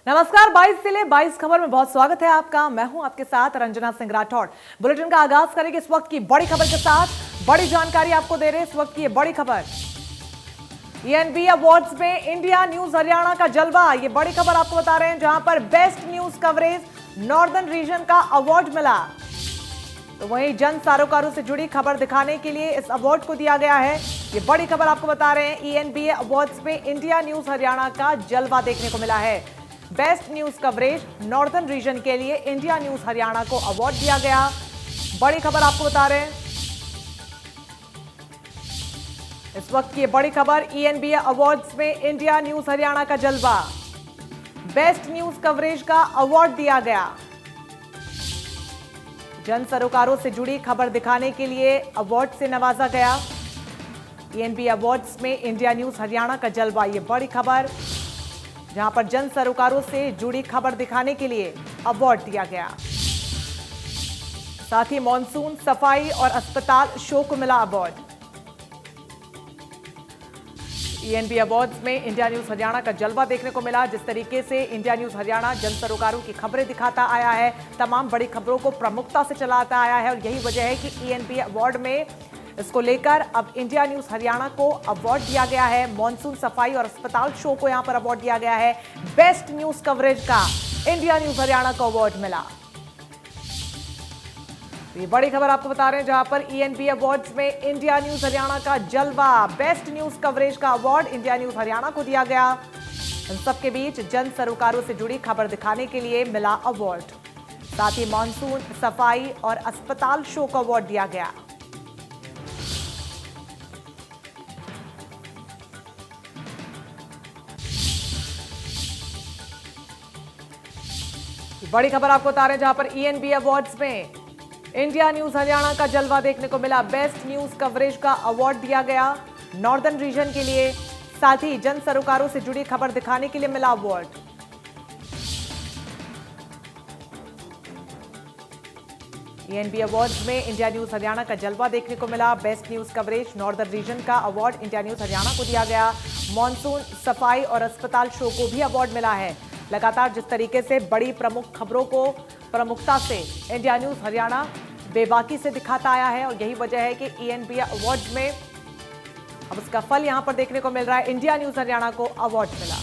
नमस्कार, 22 जिले 22 खबर में बहुत स्वागत है आपका। मैं हूं आपके साथ रंजना सिंह राठौड़। बुलेटिन का आगाज करेंगे इस वक्त की बड़ी खबर के साथ। बड़ी जानकारी आपको दे रहे हैं इस वक्त की ये बड़ी खबर। ENB अवार्ड्स में इंडिया न्यूज हरियाणा का जलवा, ये बड़ी खबर आपको बता रहे हैं, जहां पर best news coverage northern region का अवार्ड मिला। तो वहीं जन सरोकारों से जुड़ी खबर दिखाने के लिए इस अवार्ड को दिया गया है। ये बड़ी खबर आपको बता रहे हैं। ENB अवार्ड्स में इंडिया न्यूज हरियाणा का जलवा देखने को मिला है। Best news coverage northern region के लिए इंडिया न्यूज हरियाणा को अवार्ड दिया गया। बड़ी खबर आपको बता रहे हैं इस वक्त की बड़ी खबर। ENB अवार्ड्स में इंडिया न्यूज हरियाणा का जलवा, बेस्ट न्यूज कवरेज का अवार्ड दिया गया। जन सरोकारों से जुड़ी खबर दिखाने के लिए अवार्ड से नवाजा गया। ENB अवार्ड्स में इंडिया न्यूज हरियाणा का जलवा, ये बड़ी खबर, जहां पर जन सरोकारों से जुड़ी खबर दिखाने के लिए अवार्ड दिया गया। साथ ही मॉनसून, सफाई और अस्पताल शो को मिला अवार्ड। ENB अवार्ड्स में इंडिया न्यूज हरियाणा का जलवा देखने को मिला। जिस तरीके से इंडिया न्यूज हरियाणा जन सरोकारों की खबरें दिखाता आया है, तमाम बड़ी खबरों को प्रमुखता से चलाता आया है, और यही वजह है कि ENB अवार्ड में इसको लेकर अब इंडिया न्यूज हरियाणा को अवार्ड दिया गया है। मॉनसून, सफाई और अस्पताल शो को यहां पर अवार्ड दिया गया है। बेस्ट न्यूज कवरेज का इंडिया न्यूज हरियाणा को अवार्ड मिला। ये बड़ी खबर आपको बता रहे हैं, जहां पर ENB अवार्ड्स में इंडिया न्यूज हरियाणा का जलवा, बेस्ट न्यूज कवरेज का अवार्ड इंडिया न्यूज हरियाणा को दिया गया। इन सबके बीच जन सरोकारों से जुड़ी खबर दिखाने के लिए मिला अवार्ड। साथ ही मॉनसून, सफाई और अस्पताल शो को अवार्ड दिया गया। बड़ी खबर आपको बता रहे हैं, जहां पर ENB अवार्ड्स में इंडिया न्यूज हरियाणा का जलवा देखने को मिला। बेस्ट न्यूज कवरेज का अवार्ड दिया गया नॉर्दर्न रीजन के लिए। साथ ही जन सरोकारों से जुड़ी खबर दिखाने के लिए मिला अवार्ड। ENB अवार्ड्स में इंडिया न्यूज हरियाणा का जलवा देखने को मिला। Best news coverage northern region का अवार्ड इंडिया न्यूज हरियाणा को दिया गया। मॉनसून, सफाई और अस्पताल शो को भी अवार्ड मिला है। लगातार जिस तरीके से बड़ी प्रमुख खबरों को प्रमुखता से इंडिया न्यूज हरियाणा बेबाकी से दिखाता आया है, और यही वजह है कि ENB अवार्ड्स में अब उसका फल यहां पर देखने को मिल रहा है। इंडिया न्यूज हरियाणा को अवार्ड मिला।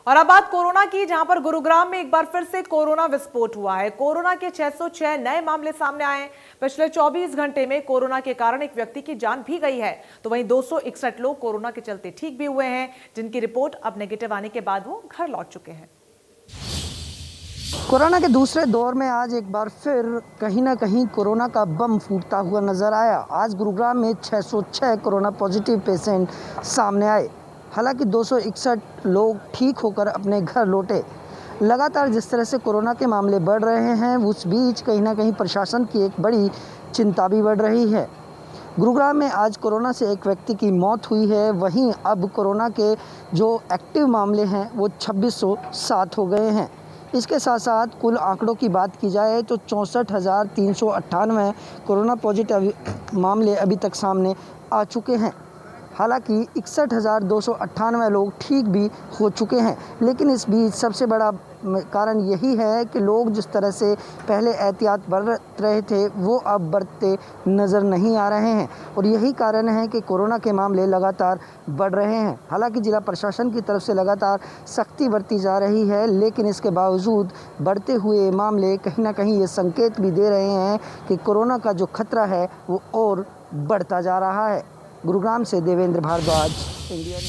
और अब बात कोरोना की, जहां पर गुरुग्राम में एक बार फिर से कोरोना विस्फोट हुआ है। कोरोना के 606 नए मामले सामने आए। पिछले 24 घंटे में कोरोना के कारण एक व्यक्ति की जान भी गई है। तो वहीं 261 लोग कोरोना के चलते ठीक भी हुए हैं, जिनकी रिपोर्ट अब नेगेटिव आने के बाद वो घर लौट चुके हैं। कोरोना के दूसरे दौर में आज एक बार फिर कहीं ना कहीं कोरोना का बम फूटता हुआ नजर आया। आज गुरुग्राम में 606 कोरोना पॉजिटिव पेशेंट सामने आए। हालांकि 261 लोग ठीक होकर अपने घर लौटे। लगातार जिस तरह से कोरोना के मामले बढ़ रहे हैं, उस बीच कहीं ना कहीं प्रशासन की एक बड़ी चिंता भी बढ़ रही है। गुरुग्राम में आज कोरोना से एक व्यक्ति की मौत हुई है। वहीं अब कोरोना के जो एक्टिव मामले हैं वो 2607 हो गए हैं। इसके साथ साथ कुल आंकड़ों की बात की जाए तो 64,398 कोरोना पॉजिटिव मामले अभी तक सामने आ चुके हैं। हालांकि 61,298 लोग ठीक भी हो चुके हैं। लेकिन इस बीच सबसे बड़ा कारण यही है कि लोग जिस तरह से पहले एहतियात बरत रहे थे वो अब बरतते नज़र नहीं आ रहे हैं, और यही कारण है कि कोरोना के मामले लगातार बढ़ रहे हैं। हालांकि जिला प्रशासन की तरफ से लगातार सख्ती बरती जा रही है, लेकिन इसके बावजूद बढ़ते हुए मामले कहीं ना कहीं ये संकेत भी दे रहे हैं कि कोरोना का जो खतरा है वो और बढ़ता जा रहा है। गुरुग्राम से देवेंद्र भारद्वाज, इंडिया।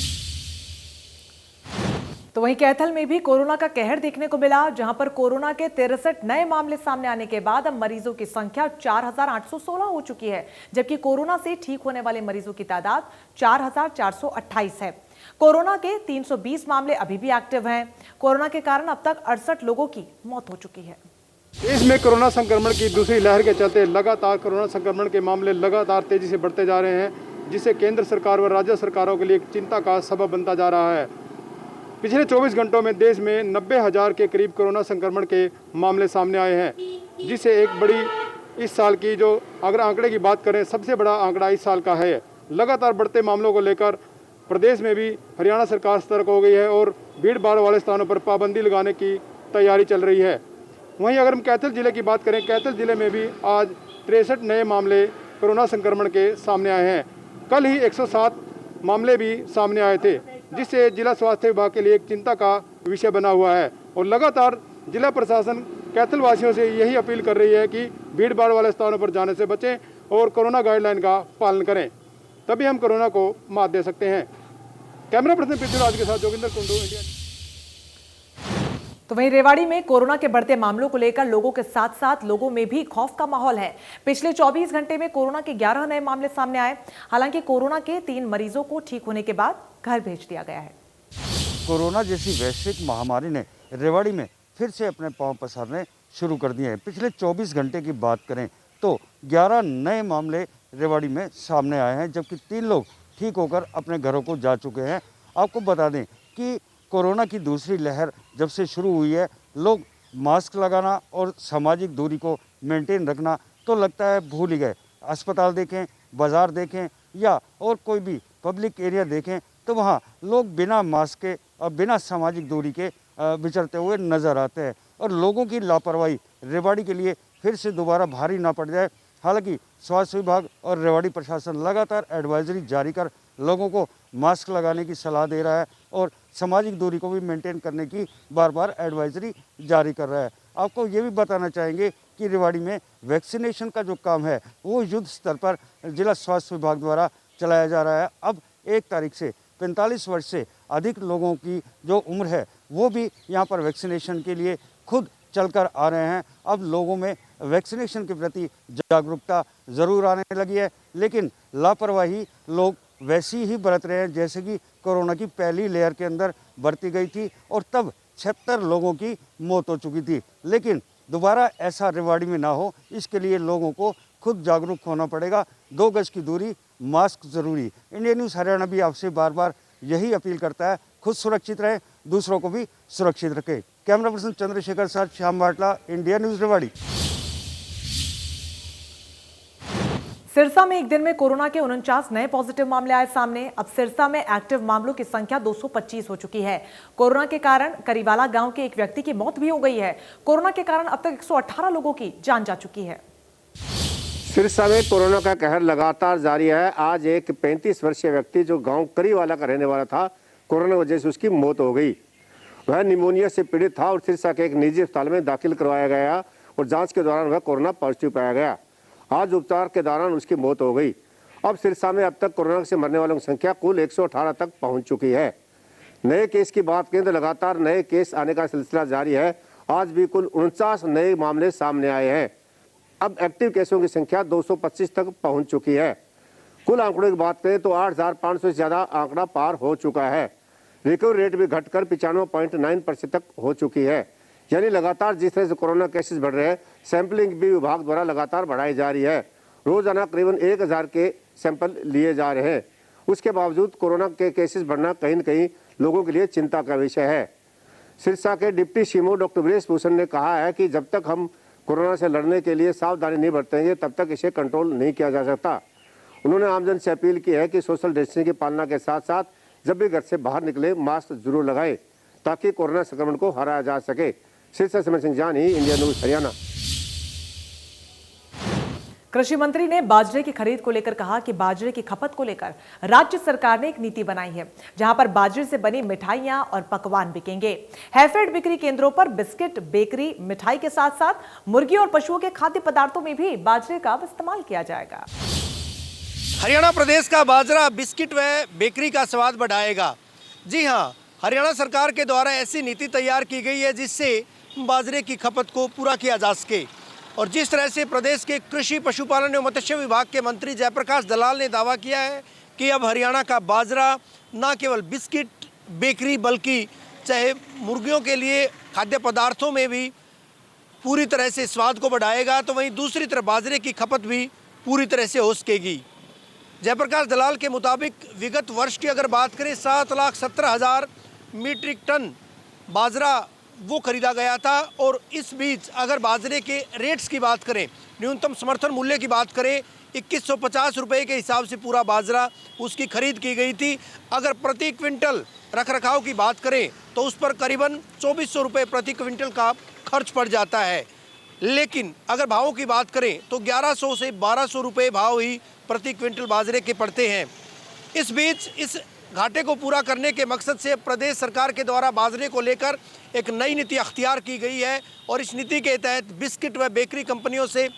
तो वहीं कैथल में भी कोरोना का कहर देखने को मिला, जहां पर कोरोना के 63 नए मामले सामने आने के बाद अब मरीजों की संख्या 4,816 हो चुकी है, जबकि कोरोना से ठीक होने वाले मरीजों की तादाद 4,428 है। कोरोना के 320 मामले अभी भी एक्टिव हैं। कोरोना के कारण अब तक 68 लोगों की मौत हो चुकी है। देश में कोरोना संक्रमण की दूसरी लहर के चलते लगातार कोरोना संक्रमण के मामले लगातार तेजी से बढ़ते जा रहे हैं, जिससे केंद्र सरकार व राज्य सरकारों के लिए एक चिंता का सबब बनता जा रहा है। पिछले 24 घंटों में देश में 90,000 के करीब कोरोना संक्रमण के मामले सामने आए हैं, जिससे एक बड़ी इस साल की जो अगर आंकड़े की बात करें सबसे बड़ा आंकड़ा इस साल का है। लगातार बढ़ते मामलों को लेकर प्रदेश में भी हरियाणा सरकार सतर्क हो गई है और भीड़ भाड़ वाले स्थानों पर पाबंदी लगाने की तैयारी चल रही है। वहीं अगर हम कैथल जिले की बात करें, कैथल जिले में भी आज 63 नए मामले कोरोना संक्रमण के सामने आए हैं। कल ही 107 मामले भी सामने आए थे, जिससे जिला स्वास्थ्य विभाग के लिए एक चिंता का विषय बना हुआ है। और लगातार जिला प्रशासन कैथल वासियों से यही अपील कर रही है कि भीड़ भाड़ वाले स्थानों पर जाने से बचें और कोरोना गाइडलाइन का पालन करें, तभी हम कोरोना को मात दे सकते हैं। कैमरा पर्सन पृथ्वीराज के साथ जोगिंदर कुंडू, इंडिया। तो वहीं रेवाड़ी में कोरोना के बढ़ते मामलों को लेकर लोगों के साथ साथ लोगों में भी खौफ का माहौल है। पिछले 24 घंटे में कोरोना के 11 नए मामले सामने आए। हालांकि कोरोना के 3 मरीजों को ठीक होने के बाद घर भेज दिया गया है। कोरोना जैसी वैश्विक महामारी ने रेवाड़ी में फिर से अपने पांव पसारने शुरू कर दिए हैं। पिछले 24 घंटे की बात करें तो 11 नए मामले रेवाड़ी में सामने आए हैं, जबकि 3 लोग ठीक होकर अपने घरों को जा चुके हैं। आपको बता दें कि कोरोना की दूसरी लहर जब से शुरू हुई है, लोग मास्क लगाना और सामाजिक दूरी को मेंटेन रखना तो लगता है भूल ही गए। अस्पताल देखें, बाज़ार देखें या और कोई भी पब्लिक एरिया देखें तो वहाँ लोग बिना मास्क के और बिना सामाजिक दूरी के विचरते हुए नज़र आते हैं। और लोगों की लापरवाही रेवाड़ी के लिए फिर से दोबारा भारी ना पड़ जाए। हालांकि स्वास्थ्य विभाग और रेवाड़ी प्रशासन लगातार एडवाइजरी जारी कर लोगों को मास्क लगाने की सलाह दे रहा है और सामाजिक दूरी को भी मेंटेन करने की बार बार एडवाइजरी जारी कर रहा है। आपको ये भी बताना चाहेंगे कि रेवाड़ी में वैक्सीनेशन का जो काम है वो युद्ध स्तर पर जिला स्वास्थ्य विभाग द्वारा चलाया जा रहा है। अब 1 तारीख से 45 वर्ष से अधिक लोगों की जो उम्र है वो भी यहाँ पर वैक्सीनेशन के लिए खुद चलकर आ रहे हैं। अब लोगों में वैक्सीनेशन के प्रति जागरूकता ज़रूर आने लगी है, लेकिन लापरवाही लोग वैसी ही बरत रहे हैं जैसे कि कोरोना की पहली लेयर के अंदर बरती गई थी और तब 76 लोगों की मौत हो चुकी थी। लेकिन दोबारा ऐसा रेवाड़ी में ना हो, इसके लिए लोगों को खुद जागरूक होना पड़ेगा। 2 गज की दूरी, मास्क ज़रूरी। इंडिया न्यूज़ हरियाणा भी आपसे बार बार यही अपील करता है, खुद सुरक्षित रहें, दूसरों को भी सुरक्षित रखें। कैमरा पर्सन चंद्रशेखर साथ श्याम बाटला, इंडिया न्यूज़ रेवाड़ी। सिरसा में एक दिन में कोरोना के 49 नए पॉजिटिव मामले आए सामने। अब सिरसा में एक्टिव मामलों की संख्या 225 हो चुकी है। कोरोना के कारण करीवाला गांव के एक व्यक्ति की मौत भी हो गई है। कोरोना के कारण अब तक 118 लोगों की जान जा चुकी है। सिरसा में कोरोना का कहर लगातार जारी है। आज एक 35 वर्षीय व्यक्ति जो गांव करीवाला का रहने वाला था, कोरोना वजह से उसकी मौत हो गई। वह निमोनिया से पीड़ित था और सिरसा के एक निजी अस्पताल में दाखिल करवाया गया और जांच के दौरान वह कोरोना पॉजिटिव पाया गया। आज उपचार के दौरान उसकी मौत हो गई। अब सिरसा में अब तक कोरोना से मरने वालों की संख्या कुल 118 तक पहुंच चुकी है। नए केस की बात करें तो लगातार नए केस आने का सिलसिला जारी है। आज भी कुल 49 नए मामले सामने आए हैं। अब एक्टिव केसों की संख्या 225 तक पहुंच चुकी है। कुल आंकड़ों की बात करें तो 8,500 से ज़्यादा आंकड़ा पार हो चुका है। रिकवरी रेट भी घटकर 95.9% तक हो चुकी है। यानी लगातार जिस तरह से कोरोना केसेस बढ़ रहे हैं, सैंपलिंग भी विभाग द्वारा लगातार बढ़ाई जा रही है। रोजाना करीबन 1000 के सैंपल लिए जा रहे हैं। उसके बावजूद कोरोना के केसेस बढ़ना कहीं न कहीं लोगों के लिए चिंता का विषय है। सिरसा के deputy CMO doctor Viresh Bhushan ने कहा है कि जब तक हम कोरोना से लड़ने के लिए सावधानी नहीं बरतेंगे तब तक इसे कंट्रोल नहीं किया जा सकता। उन्होंने आमजन से अपील की है कि सोशल डिस्टेंसिंग की पालना के साथ साथ जब भी घर से बाहर निकले मास्क जरूर लगाएं ताकि कोरोना संक्रमण को हराया जा सके। सिरसा से सिंह जानी, इंडिया न्यूज़ हरियाणा। कृषि मंत्री ने बाजरे की खरीद को लेकर कहा कि बाजरे की खपत को लेकर राज्य सरकार ने एक नीति बनाई है, जहां पर बाजरे से बनी मिठाइयां और पकवान बिकेंगे। हैफेड बिक्री केंद्रों पर बिस्किट, बेकरी, मिठाई के साथ साथ मुर्गी और पशुओं के खाद्य पदार्थों में भी बाजरे का इस्तेमाल किया जाएगा। हरियाणा प्रदेश का बाजरा बिस्किट व बेकरी का स्वाद बढ़ाएगा। जी हाँ, हरियाणा सरकार के द्वारा ऐसी नीति तैयार की गई है जिससे बाजरे की खपत को पूरा किया जा सके। और जिस तरह से प्रदेश के कृषि, पशुपालन एवं मत्स्य विभाग के मंत्री जयप्रकाश दलाल ने दावा किया है कि अब हरियाणा का बाजरा न केवल बिस्किट, बेकरी बल्कि चाहे मुर्गियों के लिए खाद्य पदार्थों में भी पूरी तरह से स्वाद को बढ़ाएगा, तो वहीं दूसरी तरफ बाजरे की खपत भी पूरी तरह से हो सकेगी। जयप्रकाश दलाल के मुताबिक विगत वर्ष की अगर बात करें 7,17,000 मीट्रिक टन बाजरा वो खरीदा गया था। और इस बीच अगर बाजरे के रेट्स की बात करें, न्यूनतम समर्थन मूल्य की बात करें, 2150 रुपये के हिसाब से पूरा बाजरा उसकी खरीद की गई थी। अगर प्रति क्विंटल रखरखाव की बात करें तो उस पर करीबन 2400 रुपये प्रति क्विंटल का खर्च पड़ जाता है। लेकिन अगर भावों की बात करें तो 1100 से 1200 रुपये भाव ही प्रति क्विंटल बाजरे के पड़ते हैं। इस बीच इस घाटे को पूरा करने के मकसद से प्रदेश सरकार के द्वारा बाजरे को लेकर एक नई नीति अख्तियार की गई है और इस नीति के तहत बिस्किट व बेकरी कंपनियों से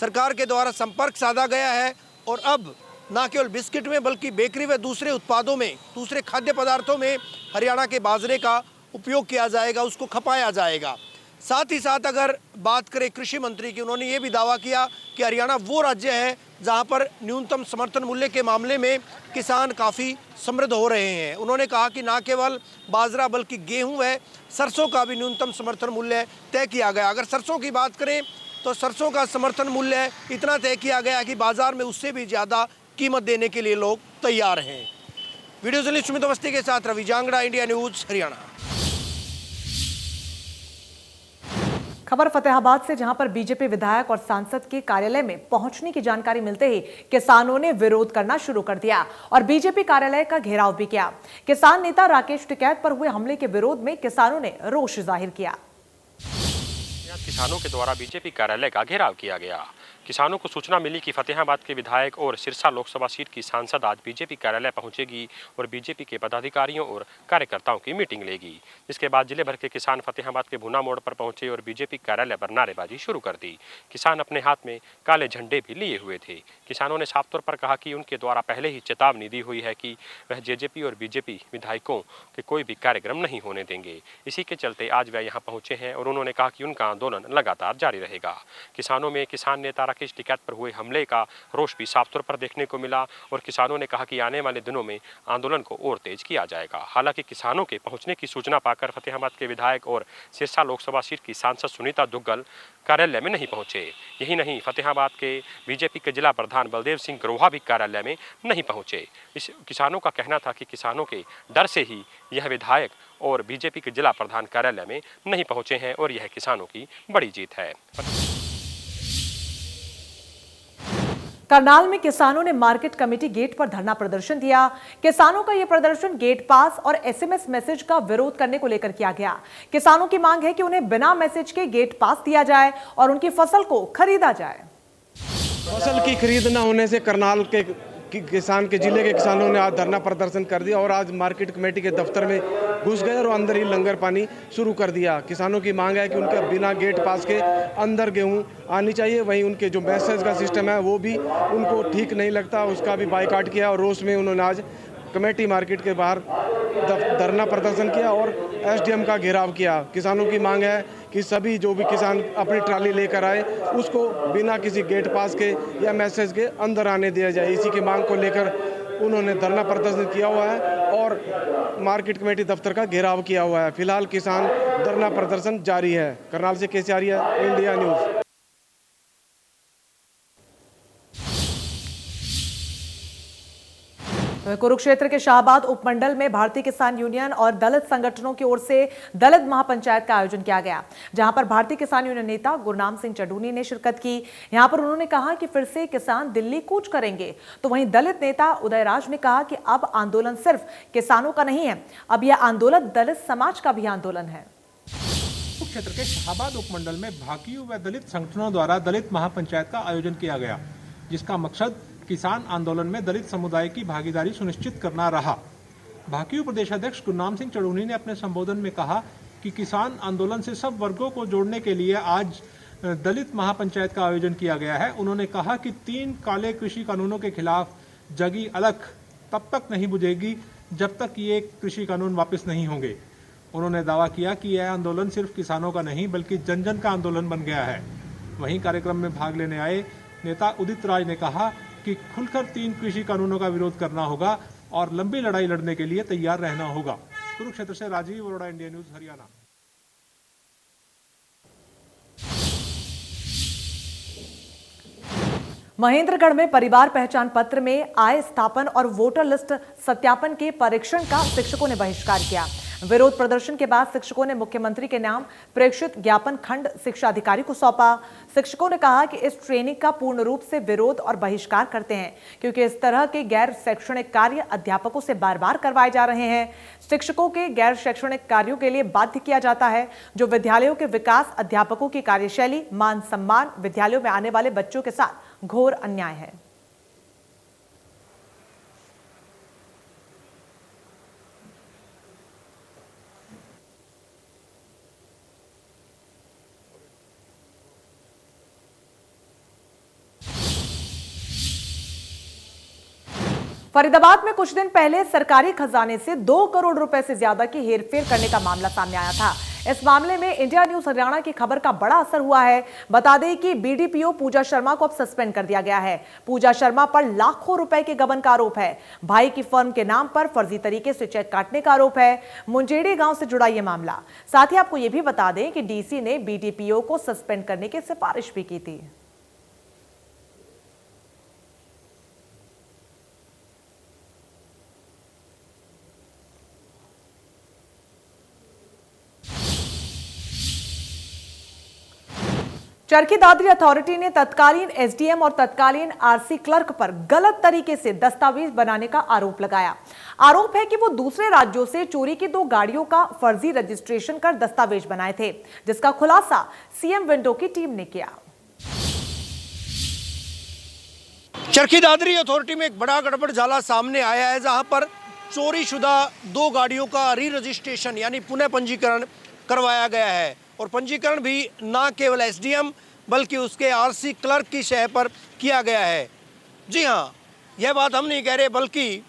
सरकार के द्वारा संपर्क साधा गया है और अब न केवल बिस्किट में बल्कि बेकरी व दूसरे उत्पादों में, दूसरे खाद्य पदार्थों में हरियाणा के बाजरे का उपयोग किया जाएगा, उसको खपाया जाएगा। साथ ही साथ अगर बात करें कृषि मंत्री की, उन्होंने ये भी दावा किया कि हरियाणा वो राज्य है जहां पर न्यूनतम समर्थन मूल्य के मामले में किसान काफ़ी समृद्ध हो रहे हैं। उन्होंने कहा कि न केवल बाजरा बल्कि गेहूं व सरसों का भी न्यूनतम समर्थन मूल्य तय किया गया। अगर सरसों की बात करें तो सरसों का समर्थन मूल्य इतना तय किया गया कि बाजार में उससे भी ज़्यादा कीमत देने के लिए लोग तैयार हैं। वीडियो जर्नलिस्ट सुमित अवस्थी के साथ रवि जांगड़ा, इंडिया न्यूज़, हरियाणा। खबर फतेहाबाद से, जहां पर बीजेपी विधायक और सांसद के कार्यालय में पहुंचने की जानकारी मिलते ही किसानों ने विरोध करना शुरू कर दिया और बीजेपी कार्यालय का घेराव भी किया। किसान नेता राकेश टिकैत पर हुए हमले के विरोध में किसानों ने रोष जाहिर किया। किसानों के द्वारा बीजेपी कार्यालय का घेराव किया गया। किसानों को सूचना मिली कि फतेहाबाद के विधायक और सिरसा लोकसभा सीट की सांसद आज बीजेपी कार्यालय पहुंचेगी और बीजेपी के पदाधिकारियों और कार्यकर्ताओं की मीटिंग लेगी। जिसके बाद जिले भर के किसान फतेहाबाद के भुना मोड़ पर पहुंचे और बीजेपी कार्यालय पर नारेबाजी शुरू कर दी। किसान अपने हाथ में काले झंडे भी लिए हुए थे। किसानों ने साफ तौर पर कहा कि उनके द्वारा पहले ही चेतावनी दी हुई है कि वह जेजेपी और बीजेपी विधायकों के कोई भी कार्यक्रम नहीं होने देंगे। इसी के चलते आज वह यहाँ पहुंचे हैं और उन्होंने कहा कि उनका आंदोलन लगातार जारी रहेगा। किसानों में किसान नेता राकेश टिकैत पर हुए हमले का रोष भी साफ तौर पर देखने को मिला और किसानों ने कहा कि आने वाले दिनों में आंदोलन को और तेज किया जाएगा। हालांकि किसानों के पहुंचने की सूचना पाकर फतेहाबाद के विधायक और सिरसा लोकसभा सीट की सांसद सुनीता दुग्गल कार्यालय में नहीं पहुंचे। यही नहीं, फतेहाबाद के बीजेपी के जिला प्रधान बलदेव सिंह ग्रोहा भी कार्यालय में नहीं पहुंचे। इस किसानों का कहना था कि किसानों के डर से ही यह विधायक और बीजेपी के जिला प्रधान कार्यालय में नहीं पहुंचे हैं और यह किसानों की बड़ी जीत है। करनाल में किसानों ने मार्केट कमेटी गेट पर धरना प्रदर्शन दिया। किसानों का यह प्रदर्शन गेट पास और एसएमएस मैसेज का विरोध करने को लेकर किया गया। किसानों की मांग है कि उन्हें बिना मैसेज के गेट पास दिया जाए और उनकी फसल को खरीदा जाए। फसल की खरीद न होने से करनाल के किसान के जिले के किसानों ने आज धरना प्रदर्शन कर दिया और आज मार्केट कमेटी के दफ्तर में घुस गए और अंदर ही लंगर पानी शुरू कर दिया। किसानों की मांग है कि उनके बिना गेट पास के अंदर गेहूं आनी चाहिए। वहीं उनके जो मैसेज का सिस्टम है वो भी उनको ठीक नहीं लगता, उसका भी बायकॉट किया और रोष में उन्होंने आज कमेटी मार्केट के बाहर धरना प्रदर्शन किया और एसडीएम का घेराव किया। किसानों की मांग है कि सभी जो भी किसान अपनी ट्राली लेकर आए उसको बिना किसी गेट पास के या मैसेज के अंदर आने दिया जाए। इसी की मांग को लेकर उन्होंने धरना प्रदर्शन किया हुआ है और मार्केट कमेटी दफ्तर का घेराव किया हुआ है। फिलहाल किसान धरना प्रदर्शन जारी है। करनाल से केसी आर्या, इंडिया न्यूज़। कुरुक्षेत्र के शाहबाद उपमंडल में भारतीय किसान यूनियन और दलित संगठनों की ओर से दलित महापंचायत का आयोजन किया गया, जहां पर भारतीय किसान यूनियन नेता गुरनाम सिंह चडूनी ने शिरकत की। यहां पर उन्होंने कहा कि फिर से किसान दिल्ली कूच करेंगे। तो वहीं दलित नेता उदयराज ने कहा कि अब आंदोलन सिर्फ किसानों का नहीं है, अब यह आंदोलन दलित समाज का भी आंदोलन है। कुरुक्षेत्र के शाहबाद उपमंडल में भाकियू व दलित संगठनों द्वारा दलित महापंचायत का आयोजन किया गया, जिसका मकसद किसान आंदोलन में दलित समुदाय की भागीदारी सुनिश्चित करना रहा। भाकियू प्रदेश अध्यक्ष गुरनाम सिंह चडूनी ने अपने संबोधन में कहा कि किसान आंदोलन से सब वर्गों को जोड़ने के लिए आज दलित महापंचायत का आयोजन किया गया है। उन्होंने कहा कि 3 काले कृषि कानूनों के खिलाफ जगी अलख तब तक नहीं बुझेगी जब तक ये कृषि कानून वापस नहीं होंगे। उन्होंने दावा किया कि यह आंदोलन सिर्फ किसानों का नहीं बल्कि जन जन का आंदोलन बन गया है। वहीं कार्यक्रम में भाग लेने आए नेता उदित राज ने कहा कि खुलकर 3 कृषि कानूनों का विरोध करना होगा और लंबी लड़ाई लड़ने के लिए तैयार रहना होगा। कुरुक्षेत्र से राजीव अरोड़ा, इंडिया न्यूज़, हरियाणा। महेंद्रगढ़ में परिवार पहचान पत्र में आय स्थापन और वोटर लिस्ट सत्यापन के परीक्षण का शिक्षकों ने बहिष्कार किया। विरोध प्रदर्शन के बाद शिक्षकों ने मुख्यमंत्री के नाम प्रेषित ज्ञापन खंड शिक्षा अधिकारी को सौंपा। शिक्षकों ने कहा कि इस ट्रेनिंग का पूर्ण रूप से विरोध और बहिष्कार करते हैं, क्योंकि इस तरह के गैर शैक्षणिक कार्य अध्यापकों से बार बार करवाए जा रहे हैं। शिक्षकों के गैर शैक्षणिक कार्यों के लिए बाध्य किया जाता है, जो विद्यालयों के विकास, अध्यापकों की कार्यशैली, मान सम्मान, विद्यालयों में आने वाले बच्चों के साथ घोर अन्याय है। फरीदाबाद में कुछ दिन पहले सरकारी खजाने से 2 करोड़ रुपए से ज्यादा की हेरफेर करने का मामला सामने आया था। इस मामले में इंडिया न्यूज हरियाणा की खबर का बड़ा असर हुआ है। बता दें कि बीडीपीओ पूजा शर्मा को अब सस्पेंड कर दिया गया है। पूजा शर्मा पर लाखों रुपए के गबन का आरोप है। भाई की फर्म के नाम पर फर्जी तरीके से चेक काटने का आरोप है। मुंजेड़ी गांव से जुड़ा यह मामला। साथ ही आपको यह भी बता दें कि डीसी ने बीडीपीओ को सस्पेंड करने की सिफारिश भी की थी। चरखी दादरी अथॉरिटी ने तत्कालीन एसडीएम और तत्कालीन आरसी क्लर्क पर गलत तरीके से दस्तावेज बनाने का आरोप लगाया। आरोप है कि वो दूसरे राज्यों से चोरी की 2 गाड़ियों का फर्जी रजिस्ट्रेशन कर दस्तावेज बनाए थे, जिसका खुलासा सीएम विंडो की टीम ने किया। चरखी दादरी अथॉरिटी में एक बड़ा गड़बड़ झाला सामने आया है, जहां पर चोरीशुदा 2 गाड़ियों का री रजिस्ट्रेशन यानी पुनः पंजीकरण करवाया गया है। और पंजीकरण भी ना केवल एसडीएम बल्कि उसके आरसी क्लर्क की शह पर किया गया है। जी हाँ, यह बात हम नहीं कह रहे, बल्कि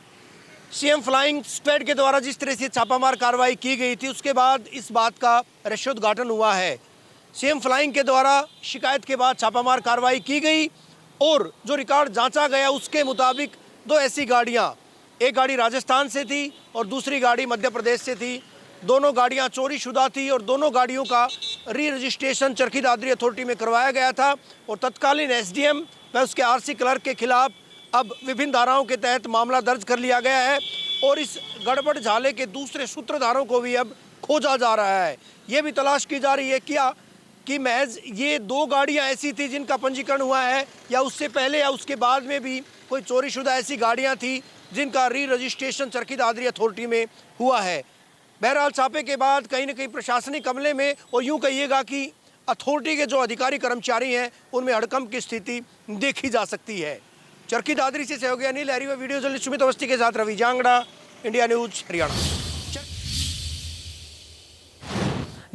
सीएम फ्लाइंग स्क्वाड के द्वारा जिस तरह से छापामार कार्रवाई की गई थी, उसके बाद इस बात का रहस्योद्घाटन हुआ है। सीएम फ्लाइंग के द्वारा शिकायत के बाद छापामार कार्रवाई की गई और जो रिकॉर्ड जांचा गया उसके मुताबिक 2 ऐसी गाड़ियां, एक गाड़ी राजस्थान से थी और दूसरी गाड़ी मध्य प्रदेश से थी। दोनों गाड़ियां चोरीशुदा थी और दोनों गाड़ियों का री रजिस्ट्रेशन चरखी दादरी अथॉरिटी में करवाया गया था। और तत्कालीन एसडीएम व उसके आरसी क्लर्क के खिलाफ अब विभिन्न धाराओं के तहत मामला दर्ज कर लिया गया है और इस गड़बड़ झाले के दूसरे सूत्रधारों को भी अब खोजा जा रहा है। ये भी तलाश की जा रही है क्या कि महज ये 2 गाड़ियां ऐसी थी जिनका पंजीकरण हुआ है, या उससे पहले या उसके बाद में भी कोई चोरीशुदा ऐसी गाड़ियां थी जिनका री रजिस्ट्रेशन चरखी दादरी अथॉरिटी में हुआ है। बहरहाल छापे के बाद कहीं न कहीं प्रशासनिक अमले में और यूं कहिएगा कि अथॉरिटी के जो अधिकारी कर्मचारी हैं उनमें हड़कंप की स्थिति देखी जा सकती है। चरखी दादरी से सहयोगी अनिल लहरी व वीडियो जर्नलिस्ट सुमित अवस्थी के साथ रवि जांगड़ा, इंडिया न्यूज हरियाणा।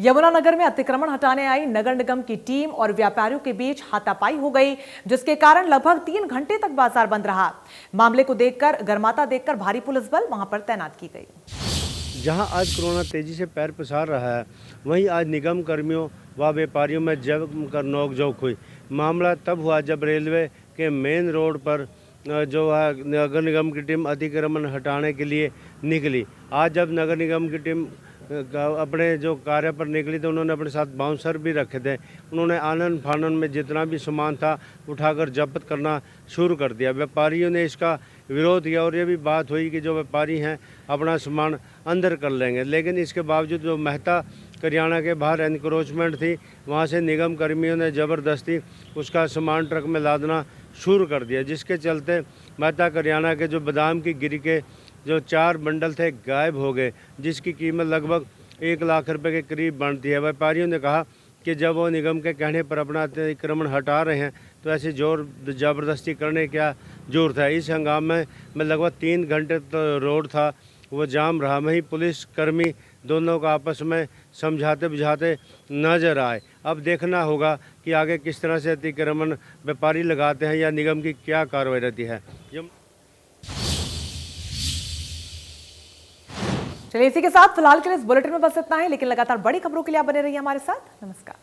यमुनानगर में अतिक्रमण हटाने आई नगर निगम की टीम और व्यापारियों के बीच हाथापाई हो गई, जिसके कारण लगभग 3 घंटे तक बाजार बंद रहा। मामले को गर्माता देखकर भारी पुलिस बल वहां पर तैनात की गई। जहां आज कोरोना तेजी से पैर पसार रहा है, वहीं आज निगम कर्मियों व व्यापारियों में जमकर नोकझोंक हुई। मामला तब हुआ जब रेलवे के मेन रोड पर जो है नगर निगम की टीम अतिक्रमण हटाने के लिए निकली। आज जब नगर निगम की टीम अपने जो कार्य पर निकली तो उन्होंने अपने साथ बाउंसर भी रखे थे। उन्होंने आनन फानन में जितना भी सामान था उठाकर जब्त करना शुरू कर दिया। व्यापारियों ने इसका विरोध किया और ये भी बात हुई कि जो व्यापारी हैं अपना सामान अंदर कर लेंगे, लेकिन इसके बावजूद जो मेहता करियाना के बाहर एनक्रोचमेंट थी, वहाँ से निगम कर्मियों ने ज़बरदस्ती उसका सामान ट्रक में लादना शुरू कर दिया, जिसके चलते मेहता करियाना के जो बादाम की गिरी के जो 4 बंडल थे गायब हो गए, जिसकी कीमत लगभग 1 लाख रुपए के करीब बनती है। व्यापारियों ने कहा कि जब वो निगम के कहने पर अपना अतिक्रमण हटा रहे हैं तो ऐसी जोर ज़बरदस्ती करने क्या जरूरत है। इस हंगामे में लगभग 3 घंटे तो रोड था वो जाम रहा। वहीं पुलिस कर्मी दोनों का आपस में समझाते बुझाते नजर आए। अब देखना होगा कि आगे किस तरह से अतिक्रमण व्यापारी लगाते हैं या निगम की क्या कार्रवाई रहती है। चलिए इसी के साथ फिलहाल के लिए इस बुलेटिन में बस इतना है, लेकिन लगातार बड़ी खबरों के लिए आप बने रहिए हमारे साथ। नमस्कार।